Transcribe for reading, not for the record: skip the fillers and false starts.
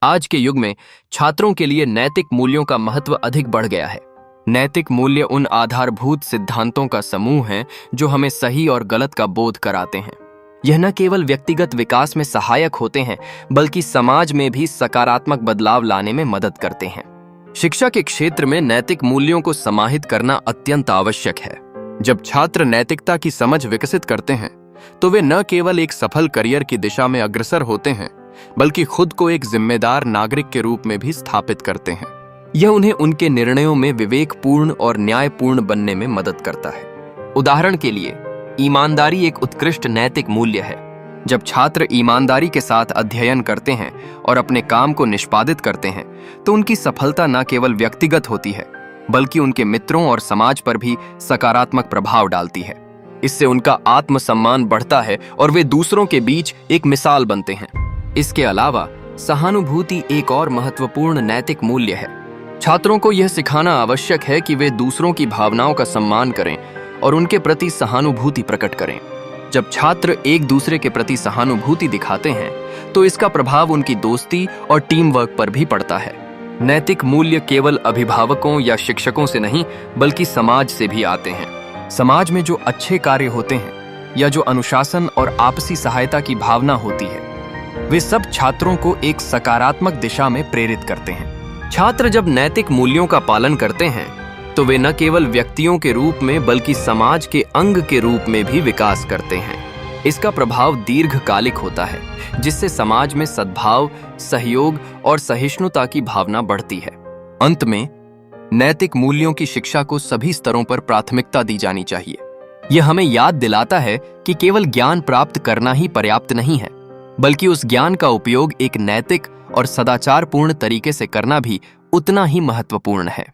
आज के युग में छात्रों के लिए नैतिक मूल्यों का महत्व अधिक बढ़ गया है। नैतिक मूल्य उन आधारभूत सिद्धांतों का समूह है जो हमें सही और गलत का बोध कराते हैं। यह न केवल व्यक्तिगत विकास में सहायक होते हैं, बल्कि समाज में भी सकारात्मक बदलाव लाने में मदद करते हैं। शिक्षा के क्षेत्र में नैतिक मूल्यों को समाहित करना अत्यंत आवश्यक है। जब छात्र नैतिकता की समझ विकसित करते हैं, तो वे न केवल एक सफल करियर की दिशा में अग्रसर होते हैं, बल्कि खुद को एक जिम्मेदार नागरिक के रूप में भी स्थापित करते हैं। यह उन्हें उनके निर्णयों में विवेकपूर्ण और न्यायपूर्ण बनने में मदद करता है। उदाहरण के लिए, ईमानदारी एक उत्कृष्ट नैतिक मूल्य है। जब छात्र ईमानदारी के साथ अध्ययन करते हैं और अपने काम को निष्पादित करते हैं, तो उनकी सफलता न केवल व्यक्तिगत होती है, बल्कि उनके मित्रों और समाज पर भी सकारात्मक प्रभाव डालती है। इससे उनका आत्मसम्मान बढ़ता है और वे दूसरों के बीच एक मिसाल बनते हैं। इसके अलावा सहानुभूति एक और महत्वपूर्ण नैतिक मूल्य है। छात्रों को यह सिखाना आवश्यक है कि वे दूसरों की भावनाओं का सम्मान करें और उनके प्रति सहानुभूति प्रकट करें। जब छात्र एक दूसरे के प्रति सहानुभूति दिखाते हैं, तो इसका प्रभाव उनकी दोस्ती और टीम वर्क पर भी पड़ता है। नैतिक मूल्य केवल अभिभावकों या शिक्षकों से नहीं, बल्कि समाज से भी आते हैं। समाज में जो अच्छे कार्य होते हैं या जो अनुशासन और आपसी सहायता की भावना होती है, वे सब छात्रों को एक सकारात्मक दिशा में प्रेरित करते हैं। छात्र जब नैतिक मूल्यों का पालन करते हैं, तो वे न केवल व्यक्तियों के रूप में, बल्कि समाज के अंग के रूप में भी विकास करते हैं। इसका प्रभाव दीर्घकालिक होता है, जिससे समाज में सद्भाव, सहयोग और सहिष्णुता की भावना बढ़ती है। अंत में, नैतिक मूल्यों की शिक्षा को सभी स्तरों पर प्राथमिकता दी जानी चाहिए। यह हमें याद दिलाता है कि केवल ज्ञान प्राप्त करना ही पर्याप्त नहीं है, बल्कि उस ज्ञान का उपयोग एक नैतिक और सदाचारपूर्ण तरीके से करना भी उतना ही महत्वपूर्ण है।